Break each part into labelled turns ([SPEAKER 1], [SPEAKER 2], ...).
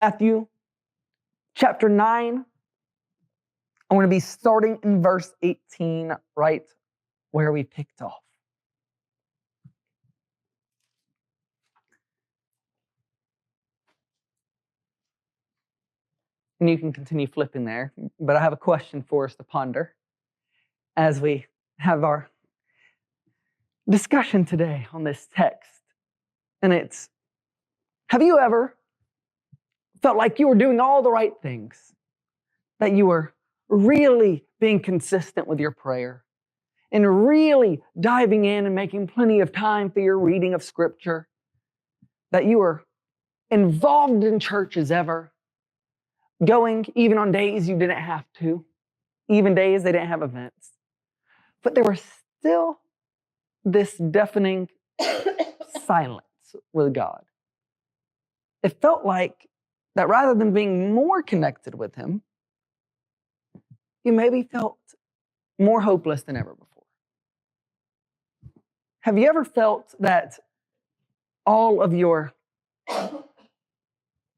[SPEAKER 1] Matthew chapter 9. I'm going to be starting in verse 18, right where we picked off. And you can continue flipping there, but I have a question for us to ponder as we have our discussion today on this text. And it's, have you ever felt like you were doing all the right things, that you were really being consistent with your prayer and really diving in and making plenty of time for your reading of Scripture, that you were involved in church as ever, going even on days you didn't have to, even days they didn't have events, but there was still this deafening silence with God? It felt like that rather than being more connected with Him, you maybe felt more hopeless than ever before. Have you ever felt that all of your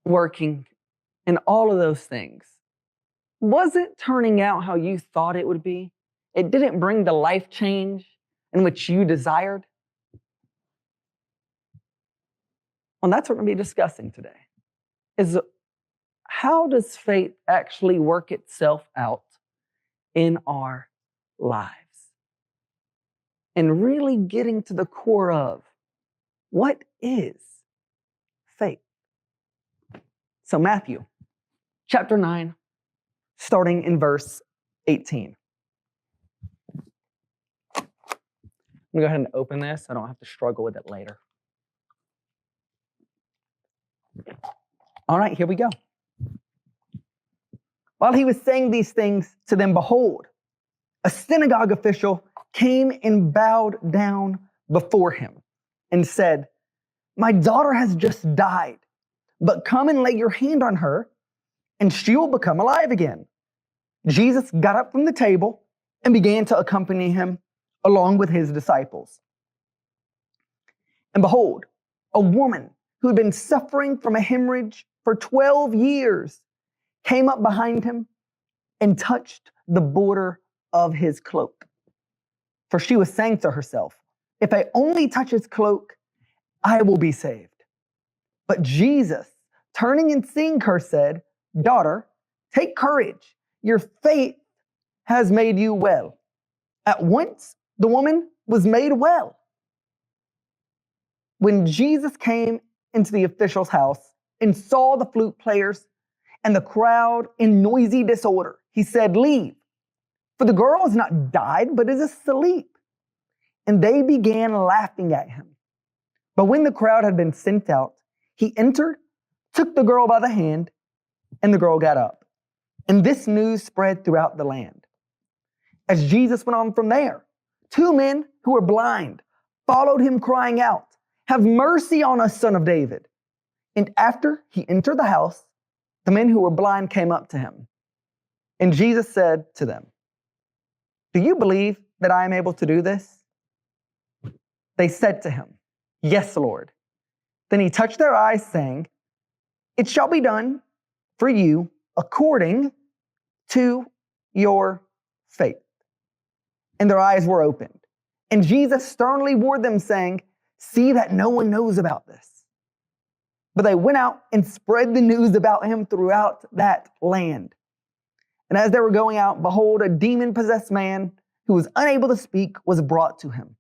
[SPEAKER 1] working and all of those things wasn't turning out how you thought it would be? It didn't bring the life change in which you desired? Well, that's what we're going to be discussing today, is how does faith actually work itself out in our lives? And really getting to the core of what is faith. So Matthew chapter 9, starting in verse 18. I'm going to go ahead and open this so I don't have to struggle with it later. All right, here we go. While he was saying these things to them, behold, a synagogue official came and bowed down before him and said, "My daughter has just died, but come and lay your hand on her, and she will become alive again." Jesus got up from the table and began to accompany him along with his disciples. And behold, a woman who had been suffering from a hemorrhage for 12 years came up behind him and touched the border of his cloak. For she was saying to herself, "If I only touch his cloak, I will be saved." But Jesus, turning and seeing her, said, "Daughter, take courage. Your faith has made you well." At once, the woman was made well. When Jesus came into the official's house and saw the flute players and the crowd in noisy disorder, he said, "Leave, for the girl has not died, but is asleep." And they began laughing at him. But when the crowd had been sent out, he entered, took the girl by the hand, and the girl got up. And this news spread throughout the land. As Jesus went on from there, 2 men who were blind followed him, crying out, "Have mercy on us, Son of David." And after he entered the house, the men who were blind came up to him. And Jesus said to them, "Do you believe that I am able to do this?" They said to him, "Yes, Lord." Then he touched their eyes, saying, "It shall be done for you according to your faith." And their eyes were opened. And Jesus sternly warned them, saying, "See that no one knows about this." But they went out and spread the news about him throughout that land. And as they were going out, behold, a demon-possessed man who was unable to speak was brought to him.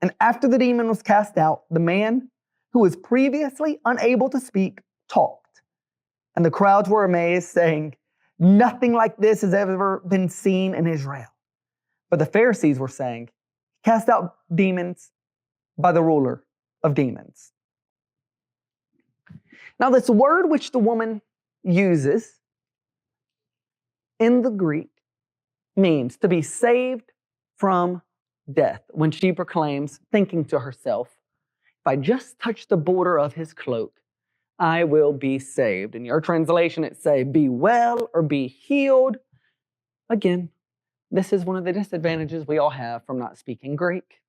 [SPEAKER 1] And after the demon was cast out, the man who was previously unable to speak talked. And the crowds were amazed, saying, "Nothing like this has ever been seen in Israel." But the Pharisees were saying, "Cast out demons by the ruler of demons." Now, this word which the woman uses in the Greek means to be saved from death. When she proclaims, thinking to herself, "If I just touch the border of his cloak, I will be saved." In your translation, it say, "Be well" or "be healed." Again, this is one of the disadvantages we all have from not speaking Greek.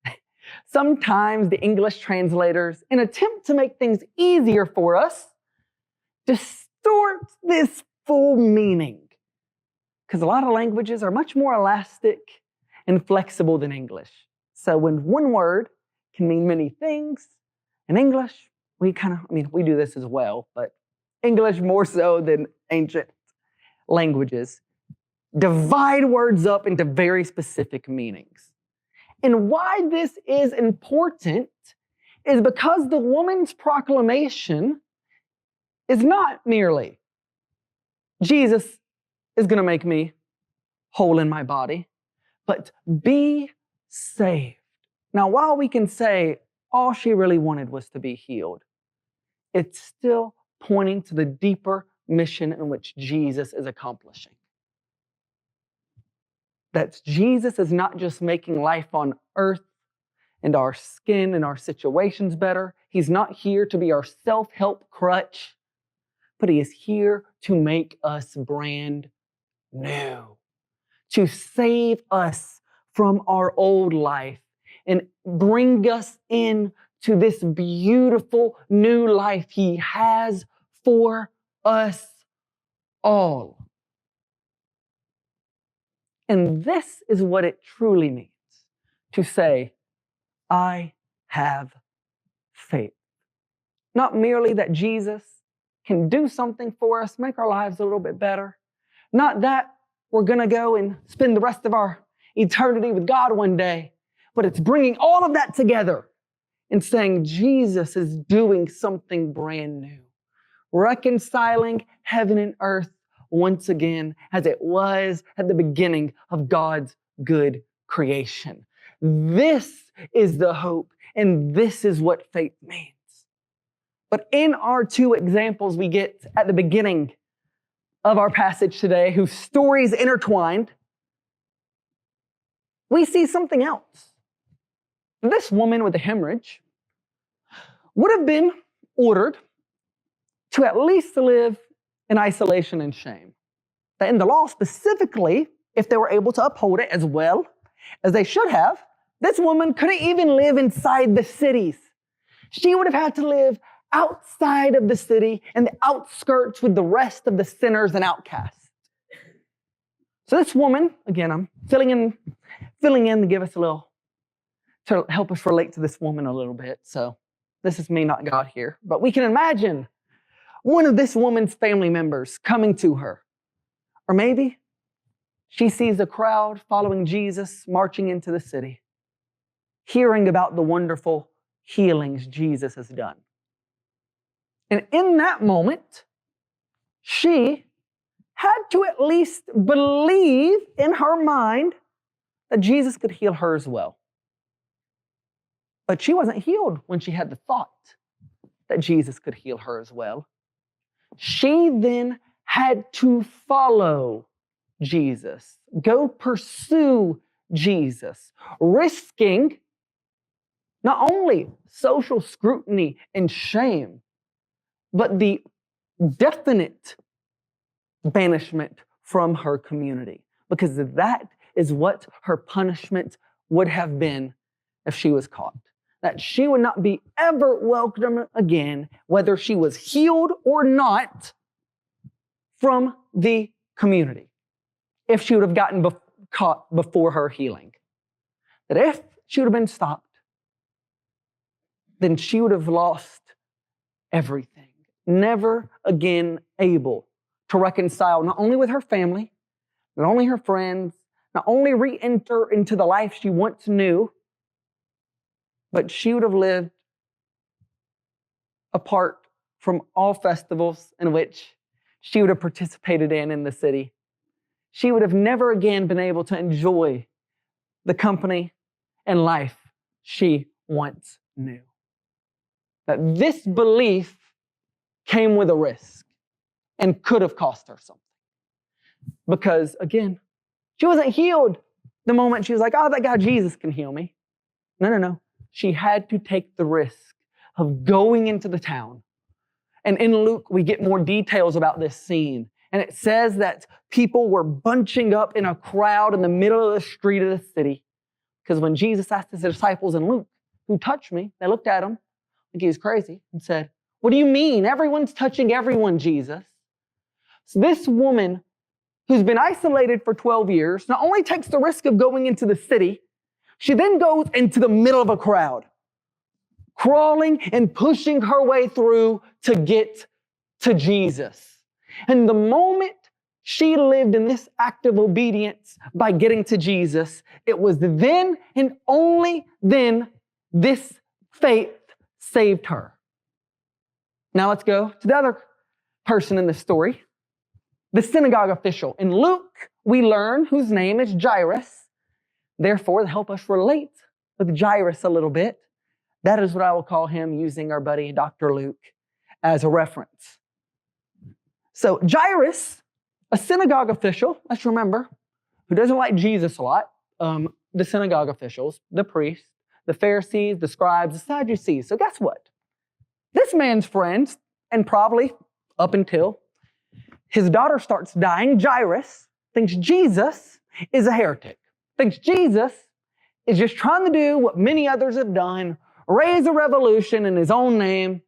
[SPEAKER 1] Sometimes the English translators, in an attempt to make things easier for us, just distorts this full meaning. Because a lot of languages are much more elastic and flexible than English. So when one word can mean many things, in English, we do this as well, but English more so than ancient languages, divide words up into very specific meanings. And why this is important is because the woman's proclamation is not merely, Jesus is going to make me whole in my body, but be saved. Now, while we can say all she really wanted was to be healed, it's still pointing to the deeper mission in which Jesus is accomplishing. That Jesus is not just making life on earth and our skin and our situations better. He's not here to be our self-help crutch, but He is here to make us brand new, to save us from our old life and bring us into this beautiful new life He has for us all. And this is what it truly means to say, I have faith. Not merely that Jesus can do something for us, make our lives a little bit better. Not that we're going to go and spend the rest of our eternity with God one day, but it's bringing all of that together and saying Jesus is doing something brand new, reconciling heaven and earth once again as it was at the beginning of God's good creation. This is the hope, and this is what faith means. But in our two examples we get at the beginning of our passage today, whose stories intertwined, we see something else. This woman with a hemorrhage would have been ordered to at least live in isolation and shame. That in the law specifically, if they were able to uphold it as well as they should have, this woman couldn't even live inside the cities. She would have had to live outside of the city and the outskirts with the rest of the sinners and outcasts. So this woman, again, I'm filling in to give us a little, to help us relate to this woman a little bit. So this is me, not God here. But we can imagine one of this woman's family members coming to her. Or maybe she sees a crowd following Jesus marching into the city, hearing about the wonderful healings Jesus has done. And in that moment, she had to at least believe in her mind that Jesus could heal her as well. But she wasn't healed when she had the thought that Jesus could heal her as well. She then had to follow Jesus, go pursue Jesus, risking not only social scrutiny and shame, but the definite banishment from her community, because that is what her punishment would have been if she was caught. That she would not be ever welcome again, whether she was healed or not, from the community, if she would have gotten caught before her healing. That if she would have been stopped, then she would have lost everything, never again able to reconcile not only with her family, not only her friends, not only re-enter into the life she once knew, but she would have lived apart from all festivals in which she would have participated in the city. She would have never again been able to enjoy the company and life she once knew. That this belief came with a risk and could have cost her something. Because again, she wasn't healed the moment she was like, oh, that guy Jesus can heal me. No. She had to take the risk of going into the town. And in Luke, we get more details about this scene. And it says that people were bunching up in a crowd in the middle of the street of the city. Because when Jesus asked his disciples in Luke, who touched me? They looked at him like he was crazy and said, what do you mean? Everyone's touching everyone, Jesus. So this woman who's been isolated for 12 years not only takes the risk of going into the city, she then goes into the middle of a crowd, crawling and pushing her way through to get to Jesus. And the moment she lived in this act of obedience by getting to Jesus, it was then and only then this faith saved her. Now let's go to the other person in the story, the synagogue official. In Luke, we learn whose name is Jairus. Therefore, to help us relate with Jairus a little bit, that is what I will call him using our buddy Dr. Luke as a reference. So Jairus, a synagogue official, let's remember, who doesn't like Jesus a lot, the synagogue officials, the priests, the Pharisees, the scribes, the Sadducees. So guess what? This man's friends, and probably up until his daughter starts dying, Jairus thinks Jesus is a heretic, thinks Jesus is just trying to do what many others have done, raise a revolution in his own name,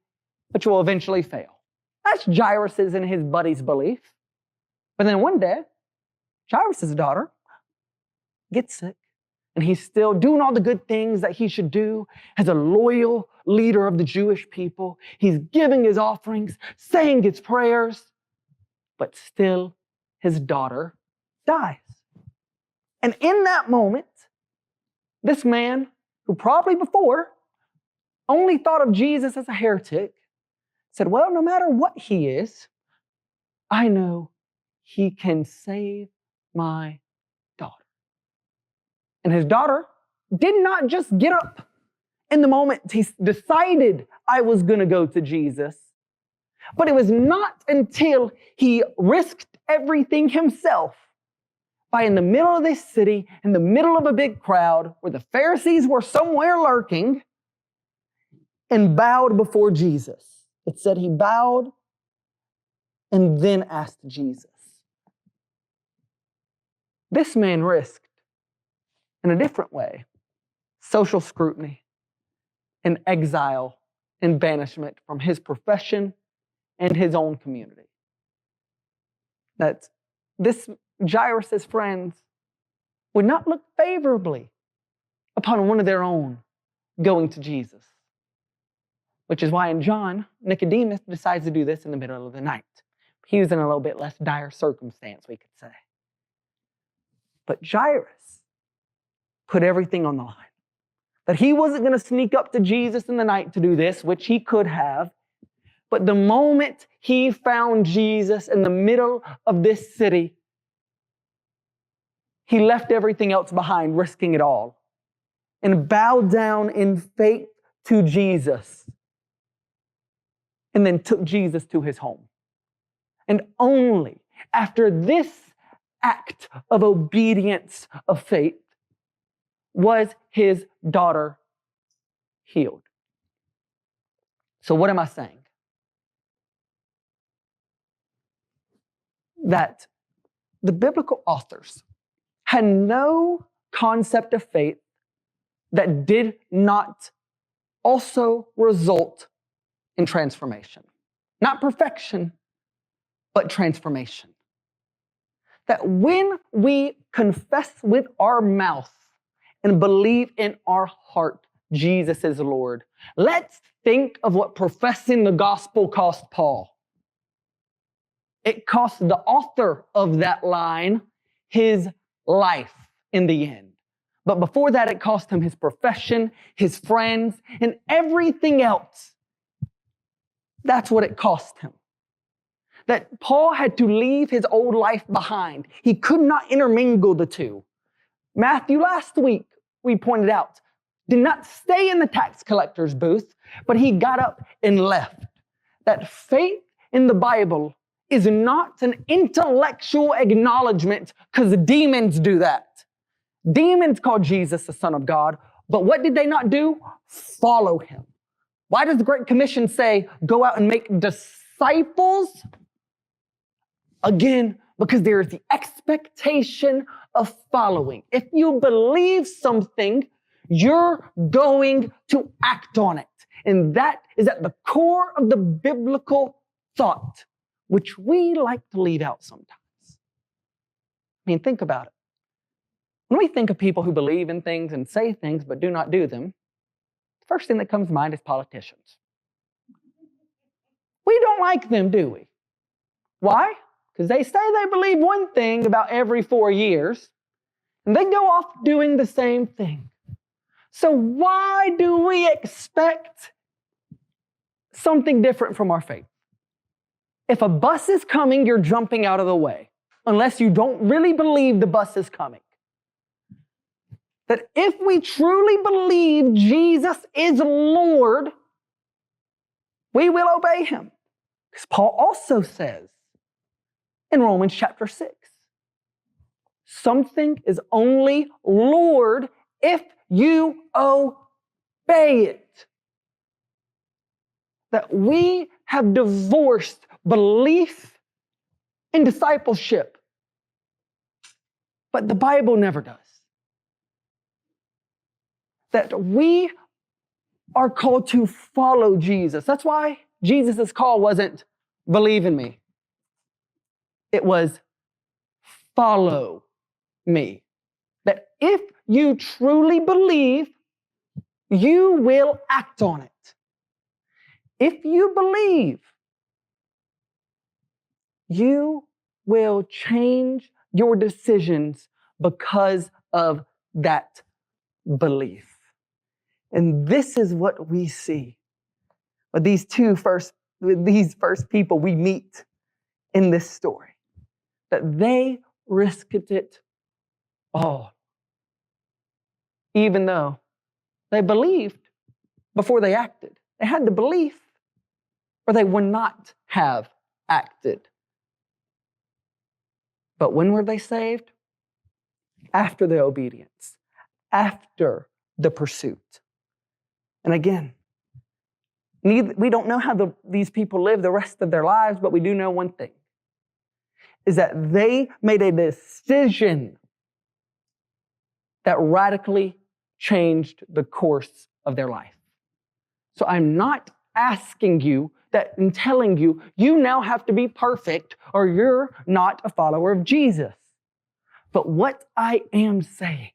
[SPEAKER 1] which will eventually fail. That's Jairus' and his buddy's belief. But then one day, Jairus' daughter gets sick, and he's still doing all the good things that he should do as a loyal leader of the Jewish people. He's giving his offerings, saying his prayers, but still his daughter dies. And in that moment, this man, who probably before only thought of Jesus as a heretic, said, well, no matter what he is, I know he can save my daughter. And his daughter did not just get up in the moment he decided I was going to go to Jesus, but it was not until he risked everything himself by in the middle of this city, in the middle of a big crowd where the Pharisees were somewhere lurking, and bowed before Jesus. It said he bowed and then asked Jesus. This man risked, in a different way, social scrutiny and exile and banishment from his profession and his own community. That this Jairus' friends would not look favorably upon one of their own going to Jesus. Which is why in John, Nicodemus decides to do this in the middle of the night. He was in a little bit less dire circumstance, we could say. But Jairus put everything on the line. That he wasn't going to sneak up to Jesus in the night to do this, which he could have. But the moment he found Jesus in the middle of this city, he left everything else behind, risking it all, and bowed down in faith to Jesus. And then took Jesus to his home. And only after this act of obedience of faith was his daughter healed. So what am I saying? That the biblical authors had no concept of faith that did not also result in transformation. Not perfection, but transformation. That when we confess with our mouth and believe in our heart Jesus is Lord, let's think of what professing the gospel cost Paul. It cost the author of that line his life in the end. But before that, it cost him his profession, his friends, and everything else. That's what it cost him. That Paul had to leave his old life behind. He could not intermingle the two. Matthew last week, we pointed out, did not stay in the tax collector's booth, but he got up and left. That faith in the Bible is not an intellectual acknowledgement because demons do that. Demons call Jesus the Son of God, but what did they not do? Follow him. Why does the Great Commission say, go out and make disciples? Again, because there is the expectation of following. If you believe something, you're going to act on it. And that is at the core of the biblical thought. which we like to leave out sometimes. I mean, think about it. When we think of people who believe in things and say things but do not do them, the first thing that comes to mind is politicians. We don't like them, do we? Why? Because they say they believe one thing about every 4 years, and they go off doing the same thing. So why do we expect something different from our faith? If a bus is coming, you're jumping out of the way, unless you don't really believe the bus is coming. That if we truly believe Jesus is Lord, we will obey him. Because Paul also says in Romans chapter 6, something is only Lord if you obey it. That we have divorced belief and discipleship, but the Bible never does. That we are called to follow Jesus. That's why Jesus' call wasn't believe in me. It was follow me. That if you truly believe, you will act on it. If you believe, you will change your decisions because of that belief. And this is what we see with these first people we meet in this story. That they risked it all. Even though they believed before they acted. They had the belief, or they would not have acted. But when were they saved? After the obedience, after the pursuit. And again, we don't know how these people live the rest of their lives, but we do know one thing, is that they made a decision that radically changed the course of their life. So I'm not asking you that and telling you, you now have to be perfect or you're not a follower of Jesus. But what I am saying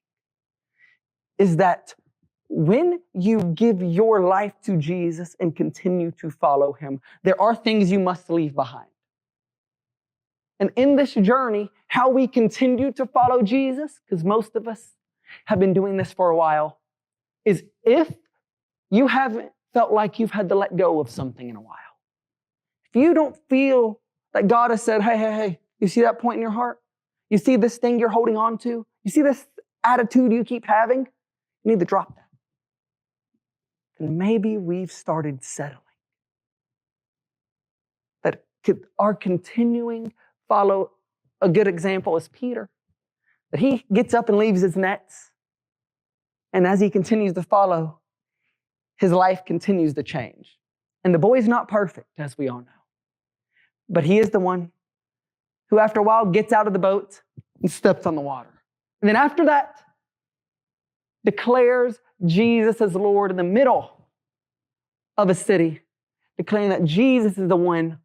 [SPEAKER 1] is that when you give your life to Jesus and continue to follow him, there are things you must leave behind. And in this journey, how we continue to follow Jesus, because most of us have been doing this for a while, is if you haven't felt like you've had to let go of something in a while, if you don't feel that God has said, hey, you see that point in your heart? You see this thing you're holding on to? You see this attitude you keep having? You need to drop that. And maybe we've started settling. That our continuing follow, a good example is Peter. That he gets up and leaves his nets. And as he continues to follow, his life continues to change. And the boy's not perfect, as we all know. But he is the one who, after a while, gets out of the boat and steps on the water. And then after that, declares Jesus as Lord in the middle of a city, declaring that Jesus is the one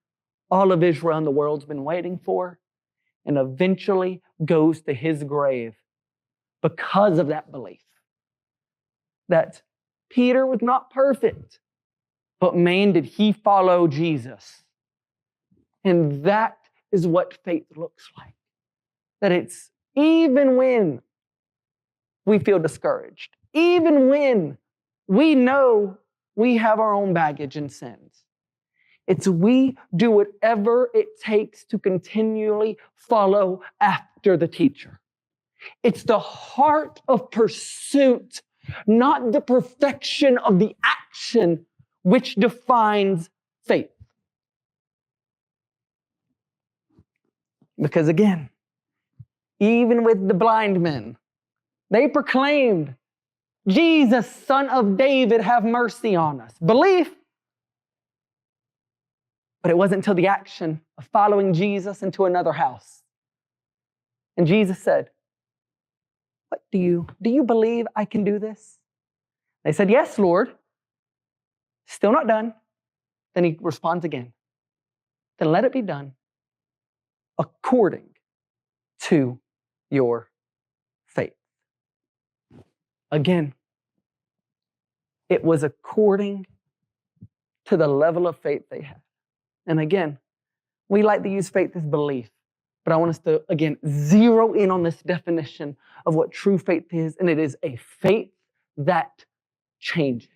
[SPEAKER 1] all of Israel and the world's been waiting for, and eventually goes to his grave because of that belief. That Peter was not perfect, but man, did he follow Jesus. And that is what faith looks like. That it's even when we feel discouraged, even when we know we have our own baggage and sins, it's we do whatever it takes to continually follow after the teacher. It's the heart of pursuit, not the perfection of the action, which defines faith. Because again, even with the blind men, they proclaimed, Jesus, Son of David, have mercy on us. Belief. But it wasn't until the action of following Jesus into another house. And Jesus said, what do you believe I can do this? They said, yes, Lord. Still not done. Then he responds again. then let it be done according to your faith. Again, it was according to the level of faith they had. And again, we like to use faith as belief, but I want us to, again, zero in on this definition of what true faith is, and it is a faith that changes.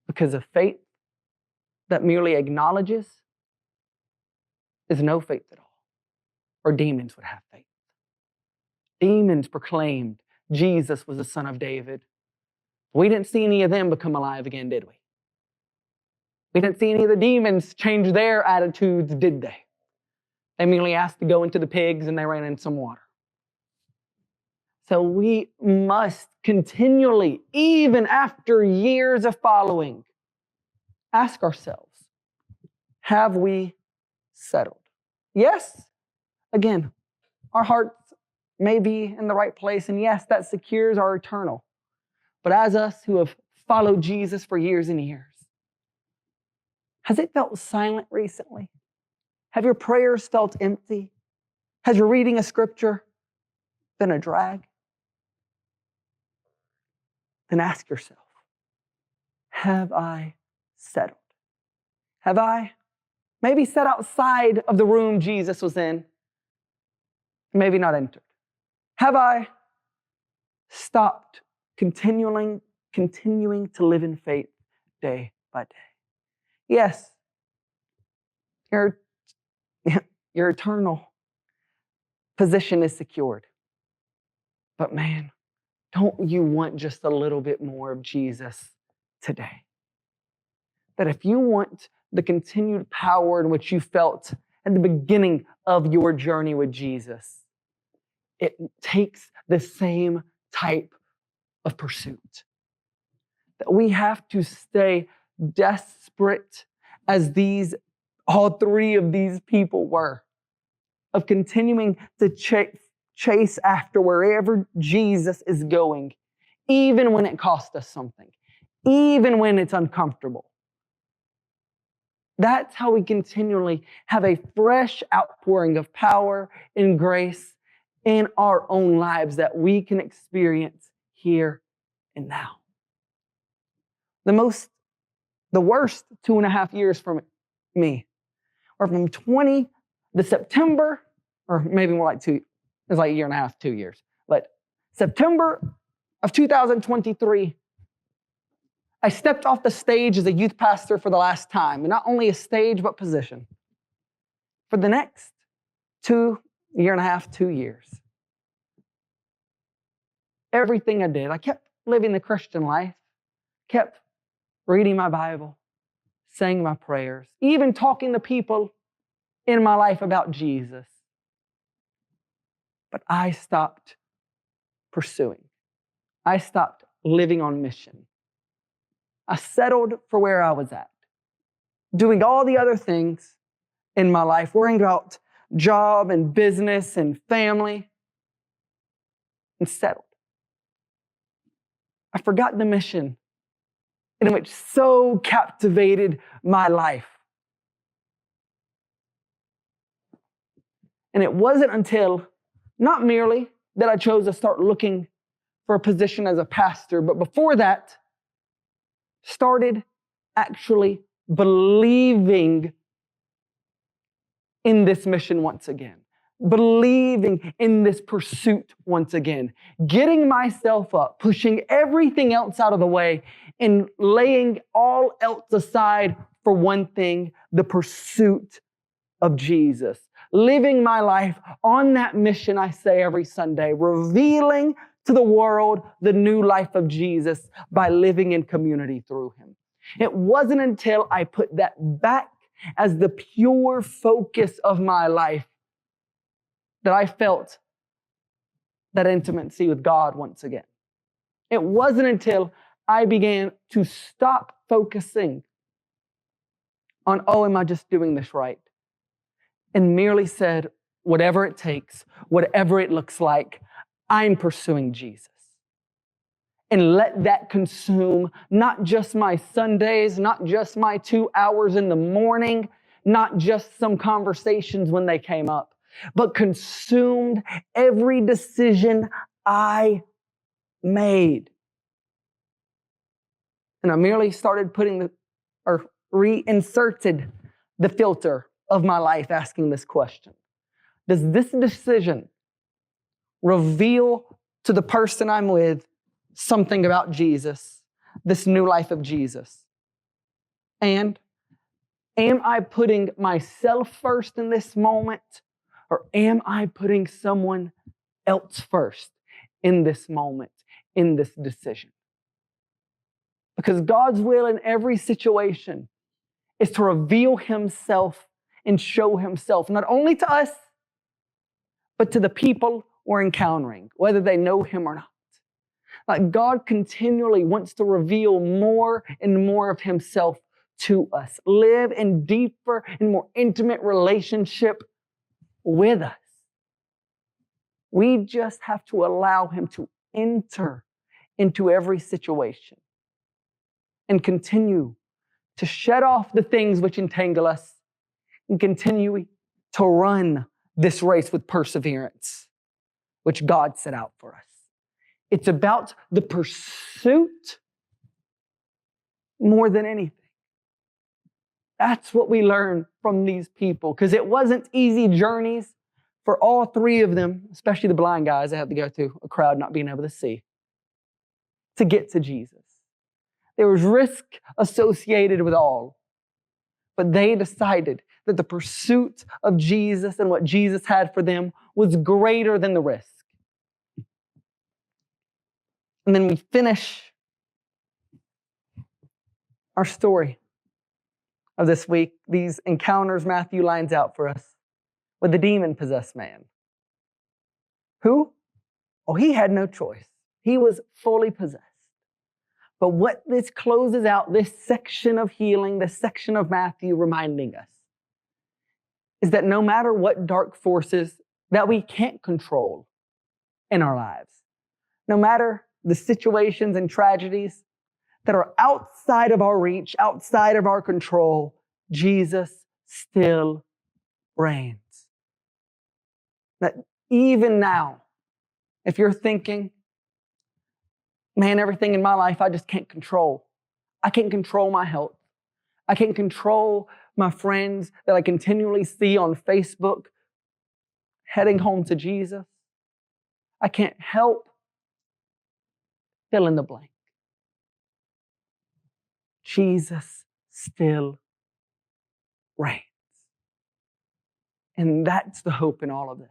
[SPEAKER 1] Because a faith that merely acknowledges is no faith at all. Or demons would have faith. Demons proclaimed Jesus was the Son of David. We didn't see any of them become alive again, did we? We didn't see any of the demons change their attitudes, did they? They merely asked to go into the pigs and they ran in some water. So we must continually, even after years of following, ask ourselves, have we settled? Yes, again, our hearts may be in the right place, and yes, that secures our eternal. But as us who have followed Jesus for years and years, has it felt silent recently? Have your prayers felt empty? Has your reading of Scripture been a drag? Then ask yourself, have I settled? Have I maybe sat outside of the room Jesus was in, maybe not entered? Have I stopped continuing to live in faith day by day? Yes, your eternal position is secured. But man, don't you want just a little bit more of Jesus today? That if you want the continued power in which you felt at the beginning of your journey with Jesus, it takes the same type of pursuit. That we have to stay desperate as all three of these people were, of continuing to chase after wherever Jesus is going, even when it costs us something, even when it's uncomfortable. That's how we continually have a fresh outpouring of power and grace in our own lives that we can experience here and now. The worst 2.5 years for me are from September, or maybe more like it was like 1.5 years, 2 years. But September of 2023, I stepped off the stage as a youth pastor for the last time. And not only a stage, but position. For the next 2.5 years, 2 years. Everything I did, I kept living the Christian life, kept reading my Bible, saying my prayers, even talking to people in my life about Jesus. But I stopped pursuing. I stopped living on mission. I settled for where I was at, doing all the other things in my life, worrying about job and business and family, and settled. I forgot the mission in which so captivated my life. And it wasn't until, not merely that I chose to start looking for a position as a pastor, but before that, started actually believing in this mission once again, believing in this pursuit once again, getting myself up, pushing everything else out of the way, and laying all else aside for one thing, the pursuit of Jesus. Living my life on that mission, I say every Sunday, revealing to the world the new life of Jesus by living in community through Him. It wasn't until I put that back as the pure focus of my life that I felt that intimacy with God once again. It wasn't until I began to stop focusing on, am I just doing this right? And merely said, whatever it takes, whatever it looks like, I'm pursuing Jesus. And let that consume not just my Sundays, not just my 2 hours in the morning, not just some conversations when they came up, but consumed every decision I made. And I merely started reinserted the filter of my life asking this question. Does this decision reveal to the person I'm with something about Jesus, this new life of Jesus? And am I putting myself first in this moment, or am I putting someone else first in this moment, in this decision? Because God's will in every situation is to reveal Himself and show Himself, not only to us, but to the people we're encountering, whether they know Him or not. Like God continually wants to reveal more and more of Himself to us, live in deeper and more intimate relationship with us. We just have to allow Him to enter into every situation and continue to shed off the things which entangle us and continue to run this race with perseverance, which God set out for us. It's about the pursuit more than anything. That's what we learn from these people, because it wasn't easy journeys for all three of them, especially the blind guys that had to go through a crowd not being able to see, to get to Jesus. There was risk associated with all, but they decided that the pursuit of Jesus and what Jesus had for them was greater than the risk. And then we finish our story of this week, these encounters Matthew lines out for us, with the demon-possessed man. Who? Oh, he had no choice. He was fully possessed. But what this closes out, this section of healing, this section of Matthew reminding us, is that no matter what dark forces that we can't control in our lives, no matter the situations and tragedies that are outside of our reach, outside of our control, Jesus still reigns. That even now, if you're thinking, man, everything in my life I just can't control. I can't control my health. I can't control my friends that I continually see on Facebook heading home to Jesus. I can't help fill in the blank. Jesus still reigns. And that's the hope in all of this.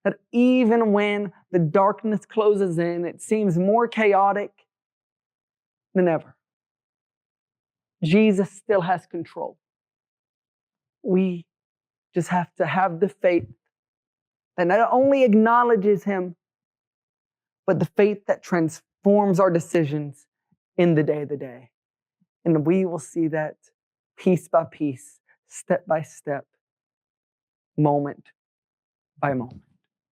[SPEAKER 1] That even when the darkness closes in, it seems more chaotic than ever, Jesus still has control. We just have to have the faith that not only acknowledges Him, but the faith that transforms our decisions in the day. And we will see that piece by piece, step by step, moment by moment.